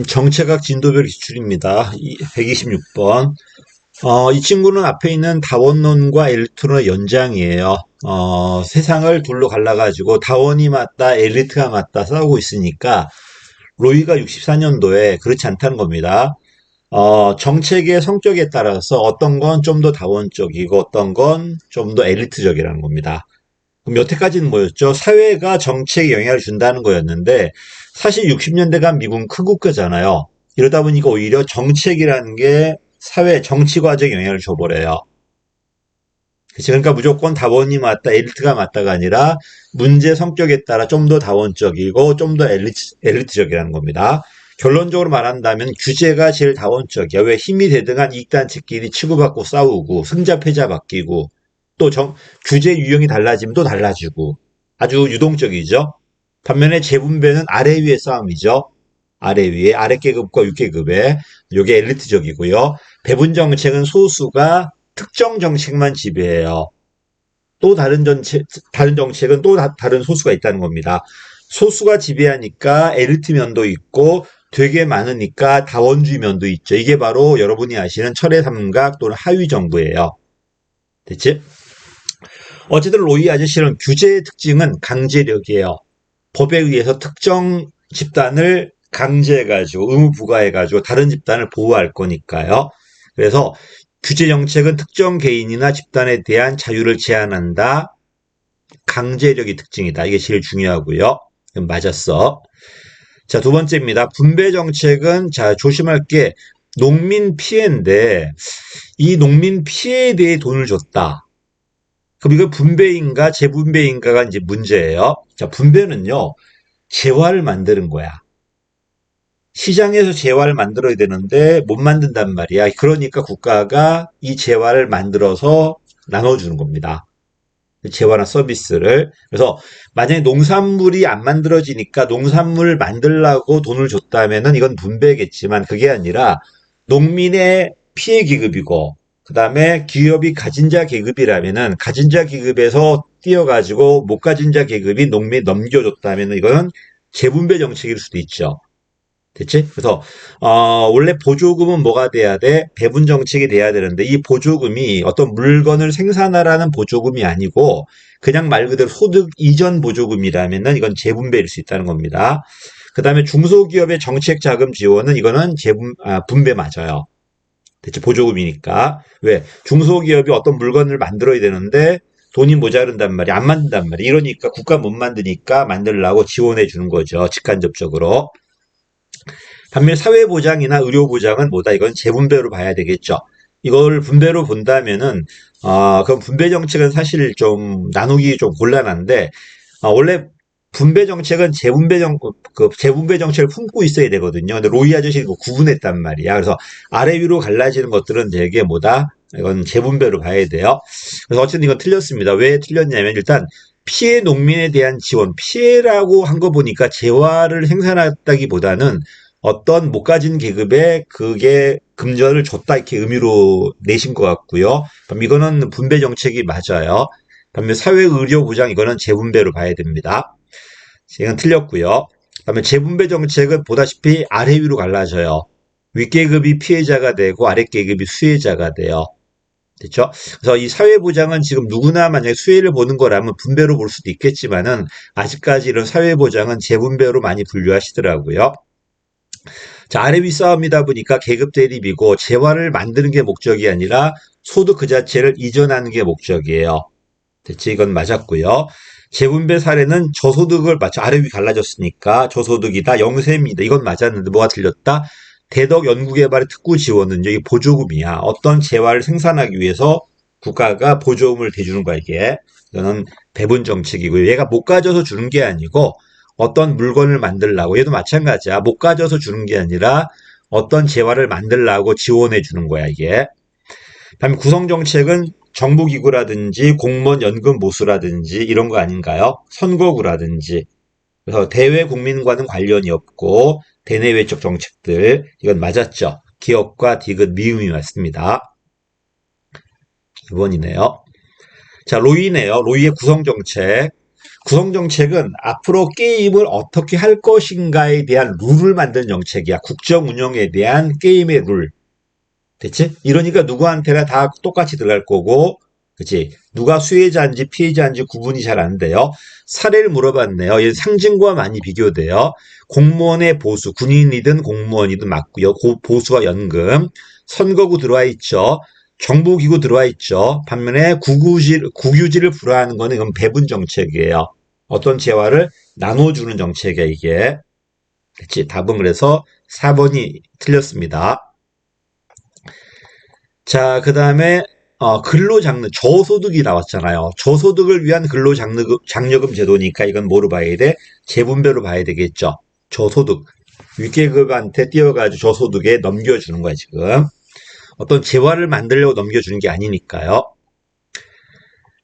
정체각 진도별 기출입니다. 126번. 이 친구는 앞에 있는 다원론과 엘리트론의 연장이에요. 세상을 둘로 갈라가지고 다원이 맞다, 엘리트가 맞다 싸우고 있으니까 로이가 64년도에 그렇지 않다는 겁니다. 정책의 성격에 따라서 어떤 건 좀 더 다원적이고 어떤 건 좀 더 엘리트적이라는 겁니다. 그럼 여태까지는 뭐였죠? 사회가 정책에 영향을 준다는 거였는데 사실 60년대가 미국은 큰 국가잖아요. 이러다 보니까 오히려 정책이라는 게 사회 정치 과정에 영향을 줘버려요. 그치? 그러니까 무조건 다원이 맞다, 엘리트가 맞다가 아니라 문제 성격에 따라 좀 더 다원적이고 좀 더 엘리트적이라는 겁니다. 결론적으로 말한다면 규제가 제일 다원적이야. 왜 힘이 대등한 이익단체끼리 치고받고 싸우고 승자 패자 바뀌고 또 규제 유형이 달라지면 또 달라지고 아주 유동적이죠. 반면에 재분배는 아래 위의 싸움이죠. 아래 위에 아래 계급과 윗 계급의 요게 엘리트적이고요. 배분 정책은 소수가 특정 정책만 지배해요. 또 다른 정책은 또 다른 소수가 있다는 겁니다. 소수가 지배하니까 엘리트 면도 있고 되게 많으니까 다원주의 면도 있죠. 이게 바로 여러분이 아시는 철의 삼각 또는 하위 정부예요. 됐지? 어쨌든 로이 아저씨는 규제의 특징은 강제력이에요. 법에 의해서 특정 집단을 강제해가지고 의무 부과해가지고 다른 집단을 보호할 거니까요. 그래서 규제 정책은 특정 개인이나 집단에 대한 자유를 제한한다. 강제력이 특징이다. 이게 제일 중요하고요. 맞았어. 자, 두 번째입니다. 분배 정책은 자 조심할 게 농민 피해인데 이 농민 피해에 대해 돈을 줬다. 그럼 이거 분배인가 재분배인가가 이제 문제예요. 자, 분배는요. 재화를 만드는 거야. 시장에서 재화를 만들어야 되는데 못 만든단 말이야. 그러니까 국가가 이 재화를 만들어서 나눠주는 겁니다. 재화나 서비스를. 그래서 만약에 농산물이 안 만들어지니까 농산물을 만들라고 돈을 줬다면은 이건 분배겠지만 그게 아니라 농민의 피해 기급이고 그다음에 기업이 가진 자 계급이라면은 가진 자 계급에서 뛰어가지고 못 가진 자 계급이 농민에 넘겨줬다면은 이거는 재분배 정책일 수도 있죠. 됐지? 그래서 원래 보조금은 뭐가 돼야 돼? 배분 정책이 돼야 되는데 이 보조금이 어떤 물건을 생산하라는 보조금이 아니고 그냥 말 그대로 소득 이전 보조금이라면은 이건 재분배일 수 있다는 겁니다. 그다음에 중소기업의 정책 자금 지원은 이거는 분배 맞아요. 대체 보조금이니까. 왜? 중소기업이 어떤 물건을 만들어야 되는데 돈이 모자른단 말이야. 안 만든단 말이야. 이러니까 국가 못 만드니까 만들라고 지원해 주는 거죠. 직간접적으로. 반면 사회보장이나 의료보장은 뭐다? 이건 재분배로 봐야 되겠죠. 이걸 분배로 본다면은, 그럼 분배 정책은 사실 좀 나누기 좀 곤란한데, 원래 분배 정책은 재분배 정책을 품고 있어야 되거든요. 근데 로이 아저씨는 그거 구분했단 말이야. 그래서 아래 위로 갈라지는 것들은 되게 뭐다? 이건 재분배로 봐야 돼요. 그래서 어쨌든 이건 틀렸습니다. 왜 틀렸냐면 일단 피해 농민에 대한 지원, 피해라고 한 거 보니까 재화를 생산했다기보다는 어떤 못 가진 계급에 그게 금전을 줬다 이렇게 의미로 내신 것 같고요. 그럼 이거는 분배 정책이 맞아요. 반면 사회의료보장 이거는 재분배로 봐야 됩니다. 이건 틀렸고요. 그다음에 재분배 정책은 보다시피 아래 위로 갈라져요. 윗계급이 피해자가 되고 아랫계급이 수혜자가 돼요. 됐죠? 그래서 이 사회보장은 지금 누구나 만약에 수혜를 보는 거라면 분배로 볼 수도 있겠지만은 아직까지 이런 사회보장은 재분배로 많이 분류하시더라고요. 자, 아래 위 싸움이다 보니까 계급 대립이고 재화를 만드는 게 목적이 아니라 소득 그 자체를 이전하는 게 목적이에요. 대체 이건 맞았고요. 재분배 사례는 저소득을 맞춰 아래 위 갈라졌으니까 저소득이다, 영세입니다. 이건 맞았는데 뭐가 틀렸다? 대덕 연구개발의 특구 지원은 여기 보조금이야. 어떤 재화를 생산하기 위해서 국가가 보조금을 대주는 거야 이게. 이거는 배분 정책이고요. 얘가 못 가져서 주는 게 아니고 어떤 물건을 만들라고 얘도 마찬가지야. 못 가져서 주는 게 아니라 어떤 재화를 만들라고 지원해 주는 거야 이게. 다음에 구성정책은 정부기구라든지 공무원 연금 보수라든지 이런 거 아닌가요? 선거구라든지. 그래서 대외 국민과는 관련이 없고 대내외적 정책들 이건 맞았죠. 기업과 디귿 미음이 맞습니다. 2번이네요. 자, 로이네요. 로이의 구성정책. 구성정책은 앞으로 게임을 어떻게 할 것인가에 대한 룰을 만드는 정책이야. 국정 운영에 대한 게임의 룰. 됐지? 이러니까 누구한테나 다 똑같이 들어갈 거고, 그치? 누가 수혜자인지 피해자인지 구분이 잘 안 돼요. 사례를 물어봤네요. 얘 상징과 많이 비교돼요. 공무원의 보수, 군인이든 공무원이든 맞고요. 보수와 연금, 선거구 들어와 있죠. 정보기구 들어와 있죠. 반면에 국유지를 불허하는 거는 이건 배분 정책이에요. 어떤 재화를 나눠주는 정책이야, 이게. 그치? 답은 그래서 4번이 틀렸습니다. 자, 그 다음에 근로장려, 저소득이 나왔잖아요. 저소득을 위한 근로장려금 제도니까 이건 뭐로 봐야 돼? 재분배로 봐야 되겠죠. 저소득, 윗계급한테 띄워가지고 저소득에 넘겨주는 거야, 지금. 어떤 재화를 만들려고 넘겨주는 게 아니니까요.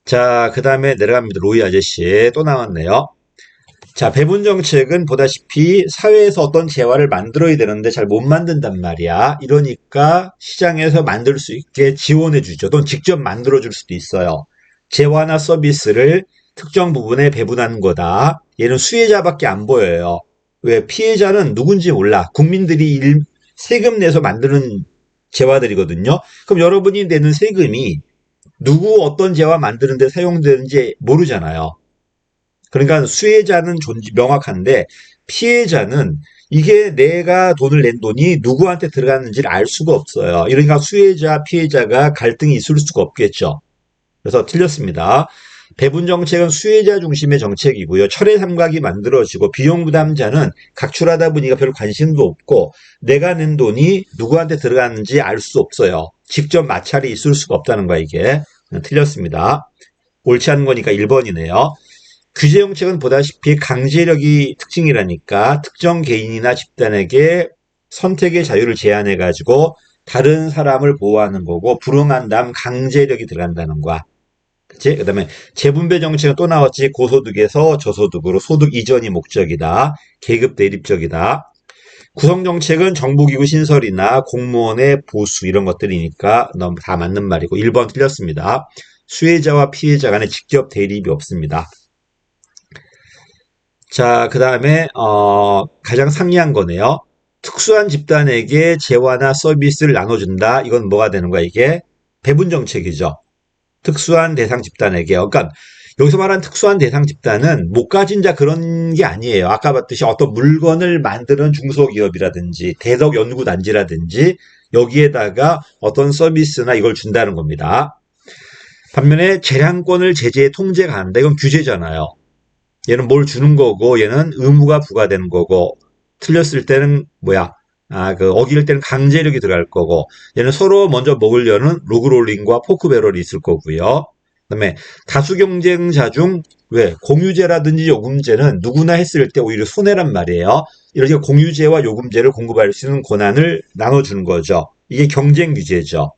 자, 그 다음에 내려갑니다. 로이 아저씨 또 나왔네요. 자, 배분 정책은 보다시피 사회에서 어떤 재화를 만들어야 되는데 잘 못 만든단 말이야. 이러니까 시장에서 만들 수 있게 지원해 주죠. 또는 직접 만들어 줄 수도 있어요. 재화나 서비스를 특정 부분에 배분하는 거다. 얘는 수혜자밖에 안 보여요. 왜? 피해자는 누군지 몰라. 국민들이 세금 내서 만드는 재화들이거든요. 그럼 여러분이 내는 세금이 누구 어떤 재화 만드는데 사용되는지 모르잖아요. 그러니까 수혜자는 명확한데 피해자는 이게 내가 돈을 낸 돈이 누구한테 들어갔는지를 알 수가 없어요. 그러니까 수혜자, 피해자가 갈등이 있을 수가 없겠죠. 그래서 틀렸습니다. 배분 정책은 수혜자 중심의 정책이고요. 철의 삼각이 만들어지고 비용 부담자는 각출하다 보니까 별 관심도 없고 내가 낸 돈이 누구한테 들어갔는지 알 수 없어요. 직접 마찰이 있을 수가 없다는 거야, 이게. 틀렸습니다. 옳지 않은 거니까 1번이네요. 규제 정책은 보다시피 강제력이 특징이라니까 특정 개인이나 집단에게 선택의 자유를 제한해가지고 다른 사람을 보호하는 거고 불응한 다음 강제력이 들어간다는 거야. 그치? 그 다음에 재분배 정책은 또 나왔지. 고소득에서 저소득으로 소득 이전이 목적이다. 계급 대립적이다. 구성정책은 정보기구 신설이나 공무원의 보수 이런 것들이니까 너무 다 맞는 말이고 1번 틀렸습니다. 수혜자와 피해자 간에 직접 대립이 없습니다. 자, 그 다음에 가장 상이한 거네요. 특수한 집단에게 재화나 서비스를 나눠준다. 이건 뭐가 되는 거야, 이게? 배분 정책이죠. 특수한 대상 집단에게. 그러니까 여기서 말하는 특수한 대상 집단은 못 가진 자 그런 게 아니에요. 아까 봤듯이 어떤 물건을 만드는 중소기업이라든지 대덕 연구단지라든지 여기에다가 어떤 서비스나 이걸 준다는 겁니다. 반면에 재량권을 제재에 통제가 한다. 이건 규제잖아요. 얘는 뭘 주는 거고 얘는 의무가 부과되는 거고 틀렸을 때는 뭐야? 어길 때는 강제력이 들어갈 거고 얘는 서로 먼저 먹으려는 로그롤링과 포크배럴이 있을 거고요. 그다음에 다수 경쟁자 중 왜 공유제라든지 요금제는 누구나 했을 때 오히려 손해란 말이에요. 이렇게 공유제와 요금제를 공급할 수 있는 권한을 나눠주는 거죠. 이게 경쟁 규제죠.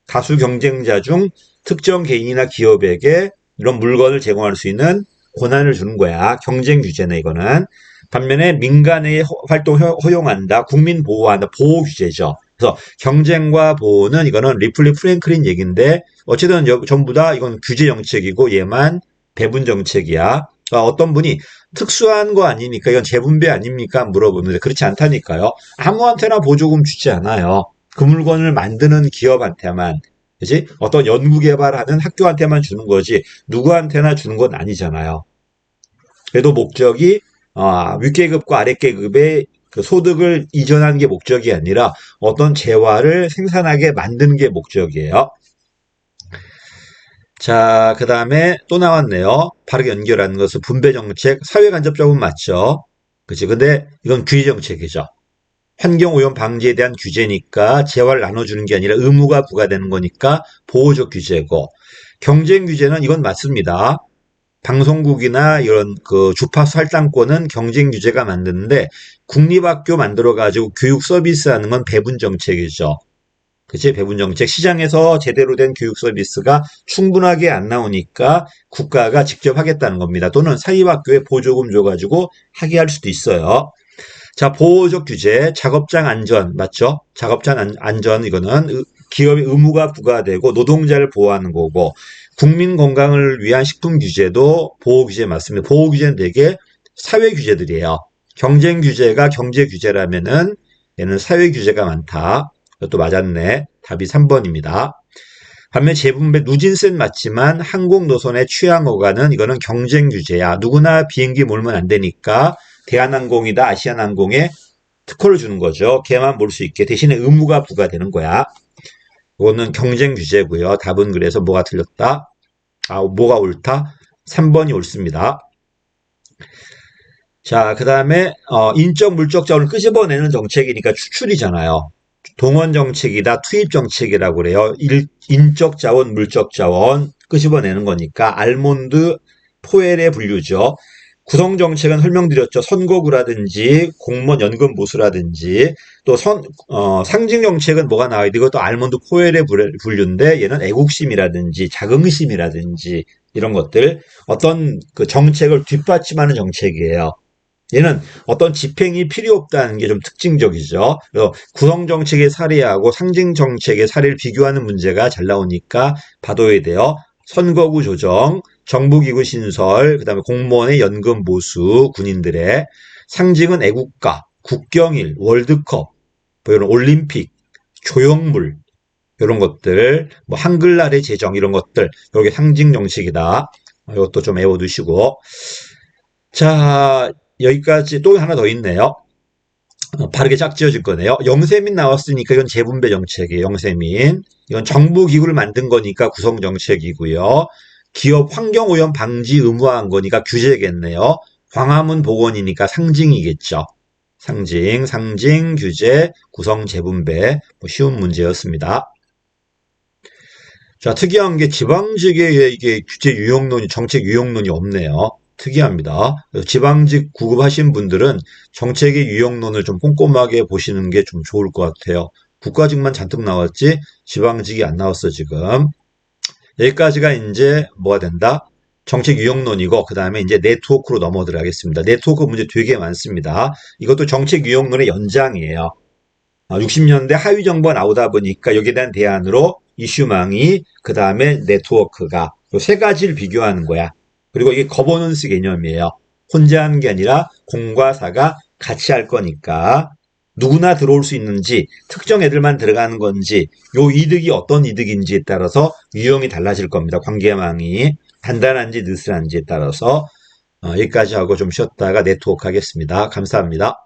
다수 경쟁자 중 특정 개인이나 기업에게 이런 물건을 제공할 수 있는 권한을 주는 거야. 경쟁 규제네, 이거는. 반면에 민간의 활동 허용한다, 국민 보호한다, 보호 규제죠. 그래서 경쟁과 보호는 이거는 리플리 프랭클린 얘기인데 어쨌든 전부 다 이건 규제 정책이고 얘만 배분 정책이야. 그러니까 어떤 분이 특수한 거 아닙니까? 이건 재분배 아닙니까? 물어보는데 그렇지 않다니까요. 아무한테나 보조금 주지 않아요. 그 물건을 만드는 기업한테만. 그지? 어떤 연구개발하는 학교한테만 주는 거지 누구한테나 주는 건 아니잖아요. 그래도 목적이 윗계급과 아랫계급의 그 소득을 이전하는 게 목적이 아니라 어떤 재화를 생산하게 만드는 게 목적이에요. 자, 그 다음에 또 나왔네요. 바르게 연결하는 것은 분배정책, 사회간접적은 맞죠. 그치? 근데 이건 규제정책이죠. 환경오염 방지에 대한 규제니까 재화를 나눠주는 게 아니라 의무가 부과되는 거니까 보호적 규제고 경쟁 규제는 이건 맞습니다. 방송국이나 이런 그 주파수 할당권은 경쟁 규제가 만드는데 국립학교 만들어가지고 교육 서비스 하는 건 배분 정책이죠. 그치? 배분 정책. 시장에서 제대로 된 교육 서비스가 충분하게 안 나오니까 국가가 직접 하겠다는 겁니다. 또는 사립학교에 보조금 줘가지고 하게 할 수도 있어요. 자, 보호적 규제, 작업장 안전, 맞죠? 작업장 안전, 이거는 기업의 의무가 부과되고 노동자를 보호하는 거고, 국민 건강을 위한 식품 규제도 보호 규제에 맞습니다. 보호 규제는 되게 사회 규제들이에요. 경쟁 규제가 경제 규제라면은 얘는 사회 규제가 많다. 이것도 맞았네. 답이 3번입니다. 반면 재분배 누진세는 맞지만 항공 노선의 취향 허가는 이거는 경쟁 규제야. 누구나 비행기 몰면 안 되니까 대한항공이다 아시아나항공에 특허를 주는 거죠. 걔만 몰 수 있게 대신에 의무가 부과되는 거야. 이거는 경쟁 규제고요. 답은 그래서 뭐가 틀렸다? 뭐가 옳다? 3번이 옳습니다. 자, 그 다음에 인적 물적 자원을 끄집어내는 정책이니까 추출이잖아요. 동원 정책이다, 투입 정책이라고 그래요. 인적 자원, 물적 자원 끄집어내는 거니까 알몬드, 포엘의 분류죠. 구성 정책은 설명드렸죠. 선거구라든지 공무원 연금 보수라든지 또 상징 정책은 뭐가 나와야 돼? 이것도 알몬드 포엘의 분류인데 얘는 애국심이라든지 자긍심이라든지 이런 것들 어떤 그 정책을 뒷받침하는 정책이에요. 얘는 어떤 집행이 필요 없다는 게 좀 특징적이죠. 그래서 구성 정책의 사례하고 상징 정책의 사례를 비교하는 문제가 잘 나오니까 봐둬야 돼요. 선거구 조정, 정부기구 신설, 그다음에 공무원의 연금 보수, 군인들의 상징은 애국가, 국경일, 월드컵, 뭐 이런 올림픽, 조형물 이런 것들, 뭐 한글날의 제정 이런 것들, 이게 상징 정책이다. 이것도 좀 외워두시고. 자, 여기까지 또 하나 더 있네요. 바르게 짝지어질 거네요. 영세민 나왔으니까 이건 재분배 정책이에요. 영세민. 이건 정부 기구를 만든 거니까 구성 정책이고요. 기업 환경오염 방지 의무화한 거니까 규제겠네요. 광화문 복원이니까 상징이겠죠. 상징, 규제, 구성 재분배. 뭐 쉬운 문제였습니다. 자, 특이한 게 지방직의 이게 규제 유형론이, 정책 유형론이 없네요. 특이합니다. 지방직 구급하신 분들은 정책의 유형론을 좀 꼼꼼하게 보시는 게 좀 좋을 것 같아요. 국가직만 잔뜩 나왔지 지방직이 안 나왔어 지금. 여기까지가 이제 뭐가 된다? 정책 유형론이고 그 다음에 이제 네트워크로 넘어들어가겠습니다. 네트워크 문제 되게 많습니다. 이것도 정책 유형론의 연장이에요. 60년대 하위 정보가 나오다 보니까 여기에 대한 대안으로 이슈망이 그 다음에 네트워크가 이 세 가지를 비교하는 거야. 그리고 이게 거버넌스 개념이에요. 혼자 하는 게 아니라 공과 사가 같이 할 거니까 누구나 들어올 수 있는지 특정 애들만 들어가는 건지 요 이득이 어떤 이득인지에 따라서 유형이 달라질 겁니다. 관계망이 단단한지 느슨한지에 따라서 여기까지 하고 좀 쉬었다가 네트워크 하겠습니다. 감사합니다.